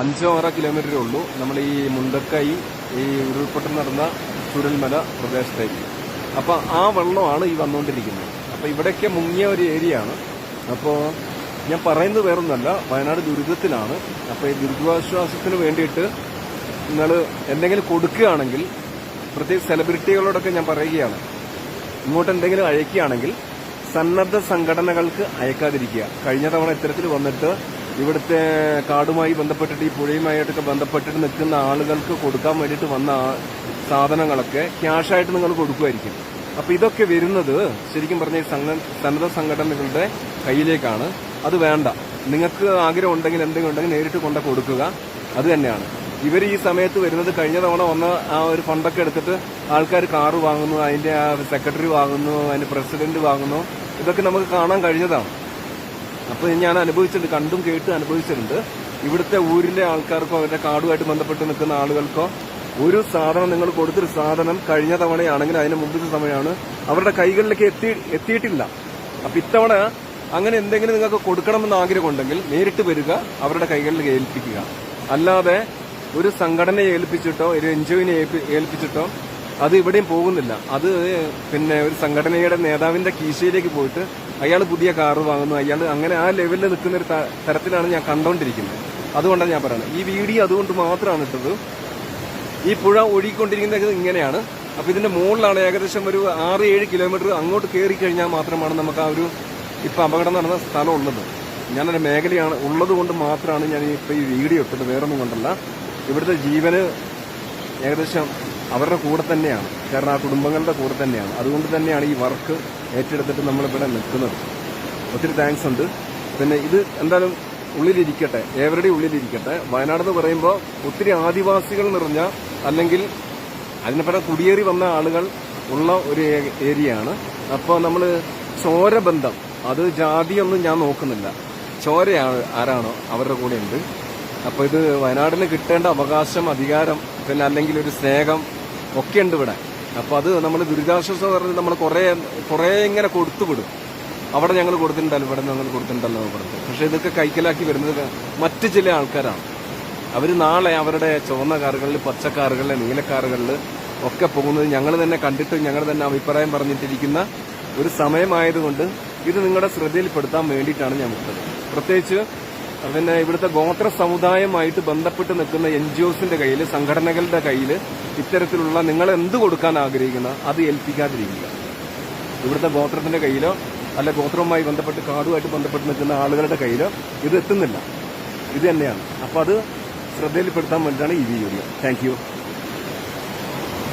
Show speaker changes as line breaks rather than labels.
5-6 കിലോമീറ്ററേ ഉള്ളൂ നമ്മൾ ഈ മുണ്ടക്കൈ ഈ ഉരുൾപൊട്ടൽ നടന്ന ചുരൽമല പ്രദേശത്തേക്ക്. അപ്പോൾ ആ വെള്ളമാണ് ഈ വന്നുകൊണ്ടിരിക്കുന്നത്. അപ്പോൾ ഇവിടെയൊക്കെ മുങ്ങിയ ഒരു ഏരിയ ആണ്. അപ്പോൾ ഞാൻ പറയുന്നത് വേറൊന്നുമല്ല, വയനാട് ദുരിതത്തിലാണ്. അപ്പോൾ ഈ ദുരിതാശ്വാസത്തിന് വേണ്ടിയിട്ട് നിങ്ങൾ എന്തെങ്കിലും കൊടുക്കുകയാണെങ്കിൽ, പ്രത്യേകിച്ച് സെലിബ്രിറ്റികളോടൊക്കെ ഞാൻ പറയുകയാണ്, ഇങ്ങോട്ട് എന്തെങ്കിലും അയക്കുകയാണെങ്കിൽ സന്നദ്ധ സംഘടനകൾക്ക് അയക്കാതിരിക്കുക. കഴിഞ്ഞ തവണ ഇത്തരത്തിൽ വന്നിട്ട് ഇവിടുത്തെ കാടുമായി ബന്ധപ്പെട്ടിട്ട് ഈ പുഴയുമായിട്ടൊക്കെ ബന്ധപ്പെട്ടിട്ട് നിൽക്കുന്ന ആളുകൾക്ക് കൊടുക്കാൻ വേണ്ടിയിട്ട് വന്ന സാധനങ്ങളൊക്കെ ക്യാഷായിട്ട് നിങ്ങൾ കൊടുക്കുമായിരിക്കും. അപ്പോൾ ഇതൊക്കെ വരുന്നത് ശരിക്കും പറഞ്ഞ സന്നദ്ധ സംഘടനകളുടെ കയ്യിലേക്കാണ്. അത് വേണ്ട. നിങ്ങൾക്ക് ആഗ്രഹം ഉണ്ടെങ്കിൽ എന്തെങ്കിലും ഉണ്ടെങ്കിൽ നേരിട്ട് കൊണ്ട കൊടുക്കുക. അത് തന്നെയാണ് ഇവർ ഈ സമയത്ത് വരുന്നത്. കഴിഞ്ഞ തവണ വന്ന ആ ഒരു ഫണ്ടൊക്കെ എടുത്തിട്ട് ആൾക്കാർ കാറ് വാങ്ങുന്നു, അതിന്റെ ആ സെക്രട്ടറി വാങ്ങുന്നു, അതിന്റെ പ്രസിഡന്റ് വാങ്ങുന്നു. ഇതൊക്കെ നമുക്ക് കാണാൻ കഴിഞ്ഞതാണ്. അപ്പോൾ ഞാൻ അനുഭവിച്ചിട്ടുണ്ട്, കണ്ടും കേട്ട് അനുഭവിച്ചിട്ടുണ്ട്. ഇവിടുത്തെ ഊരിലെ ആൾക്കാർക്കോ അവരുടെ കാടുമായിട്ട് ബന്ധപ്പെട്ട് നിൽക്കുന്ന ആളുകൾക്കോ ഒരു സാധനം നിങ്ങൾ കൊടുത്തൊരു സാധനം കഴിഞ്ഞ തവണയാണെങ്കിൽ അതിന് മുമ്പത്തെ സമയമാണ് അവരുടെ കൈകളിലേക്ക് എത്തിയിട്ടില്ല. അപ്പൊ ഇത്തവണ അങ്ങനെ എന്തെങ്കിലും നിങ്ങൾക്ക് കൊടുക്കണമെന്ന് ആഗ്രഹമുണ്ടെങ്കിൽ നേരിട്ട് വരിക, അവരുടെ കൈകളിലേക്ക് ഏൽപ്പിക്കുക. അല്ലാതെ ഒരു സംഘടനയെ ഏൽപ്പിച്ചിട്ടോ ഒരു എൻജിഒനെ ഏൽപ്പിച്ചിട്ടോ അത് ഇവിടെയും പോകുന്നില്ല. അത് പിന്നെ ഒരു സംഘടനയുടെ നേതാവിന്റെ കീശയിലേക്ക് പോയിട്ട് അയാൾ പുതിയ കാറ് വാങ്ങുന്നു, അയാൾ അങ്ങനെ ആ ലെവലിൽ നിൽക്കുന്ന ഒരു തരത്തിലാണ് ഞാൻ കണ്ടുകൊണ്ടിരിക്കുന്നത്. അതുകൊണ്ടാണ് ഞാൻ പറയുന്നത്. ഈ വീഡിയോ അതുകൊണ്ട് മാത്രമാണ് ഇട്ടത്. ഈ പുഴ ഒഴുകിക്കൊണ്ടിരിക്കുന്നത് ഇങ്ങനെയാണ്. അപ്പൊ ഇതിന്റെ മുകളിലാണ് ഏകദേശം ഒരു 6-7 കിലോമീറ്റർ അങ്ങോട്ട് കയറി കഴിഞ്ഞാൽ മാത്രമാണ് നമുക്ക് ആ ഒരു ഇപ്പൊ അപകടം നടന്ന സ്ഥലം ഉള്ളത്. ഞാനൊരു മേഖലയാണ് ഉള്ളത് കൊണ്ട് മാത്രമാണ് ഞാൻ ഇപ്പൊ ഈ വീഡിയോ ഇട്ടത്, വേറൊന്നും കൊണ്ടല്ല. ഇവിടുത്തെ ജീവന് ഏകദേശം അവരുടെ കൂടെ തന്നെയാണ്, കാരണം ആ കുടുംബങ്ങളുടെ കൂടെ തന്നെയാണ്. അതുകൊണ്ട് തന്നെയാണ് ഈ വർക്ക് ഏറ്റെടുത്തിട്ട് നമ്മളിവിടെ നിൽക്കുന്നത്. ഒത്തിരി താങ്ക്സ് ഉണ്ട്. പിന്നെ ഇത് എന്തായാലും ഉള്ളിലിരിക്കട്ടെ, ഏവരുടെയും ഉള്ളിലിരിക്കട്ടെ. വയനാട് എന്ന് പറയുമ്പോൾ ഒത്തിരി ആദിവാസികൾ നിറഞ്ഞ, അല്ലെങ്കിൽ അതിനെപ്പറ്റ കുടിയേറി വന്ന ആളുകൾ ഉള്ള ഒരു ഏരിയയാണ്. അപ്പോൾ നമ്മൾ ചോരബന്ധം, അത് ജാതിയൊന്നും ഞാൻ നോക്കുന്നില്ല. ചോര ആരാണോ അവരുടെ കൂടെ ഉണ്ട്. അപ്പോൾ ഇത് വയനാടിന് കിട്ടേണ്ട അവകാശം, അധികാരം, പിന്നെ അല്ലെങ്കിൽ ഒരു സ്നേഹം ഒക്കെ ഉണ്ട് ഇവിടെ. അപ്പോൾ അത് നമ്മൾ ദുരിതാശ്വാസം പറഞ്ഞ് നമ്മൾ കുറേ ഇങ്ങനെ കൊടുത്തുവിടും. അവിടെ ഞങ്ങൾ കൊടുത്തിട്ടുണ്ടല്ലോ, ഇവിടെ ഞങ്ങൾ കൊടുത്തിട്ടുണ്ടല്ലോ പറഞ്ഞു. പക്ഷെ ഇതൊക്കെ കൈക്കലാക്കി വരുന്നത് മറ്റു ചില ആൾക്കാരാണ്. അവർ നാളെ അവരുടെ ചുവന്ന കാറുകളിൽ, പച്ച കാറുകളിൽ, നീലക്കാറുകളിൽ ഒക്കെ പോകുന്നത് ഞങ്ങൾ തന്നെ കണ്ടിട്ട് ഞങ്ങൾ തന്നെ അഭിപ്രായം പറഞ്ഞിട്ടിരിക്കുന്ന ഒരു സമയമായതുകൊണ്ട് ഇത് നിങ്ങളുടെ ശ്രദ്ധയിൽപ്പെടുത്താൻ വേണ്ടിയിട്ടാണ് ഞാൻ വിട്ടത്. പ്രത്യേകിച്ച് പിന്നെ ഇവിടുത്തെ ഗോത്ര സമുദായമായിട്ട് ബന്ധപ്പെട്ട് നിൽക്കുന്ന എൻജിഒസിന്റെ കയ്യിൽ, സംഘടനകളുടെ കയ്യിൽ ഇത്തരത്തിലുള്ള നിങ്ങൾ എന്ത് കൊടുക്കാൻ ആഗ്രഹിക്കുന്ന അത് ഏൽപ്പിക്കാതിരിക്കുക. ഇവിടുത്തെ ഗോത്രത്തിന്റെ കയ്യിലോ അല്ല ഗോത്രവുമായി ബന്ധപ്പെട്ട് കാടുമായിട്ട് ബന്ധപ്പെട്ട് നിൽക്കുന്ന ആളുകളുടെ കയ്യിലോ ഇത് എത്തുന്നില്ല. ഇത് തന്നെയാണ്. അപ്പൊ അത് ശ്രദ്ധയിൽപ്പെടുത്താൻ വേണ്ടിയിട്ടാണ് ഈ വീഡിയോ. Thank you.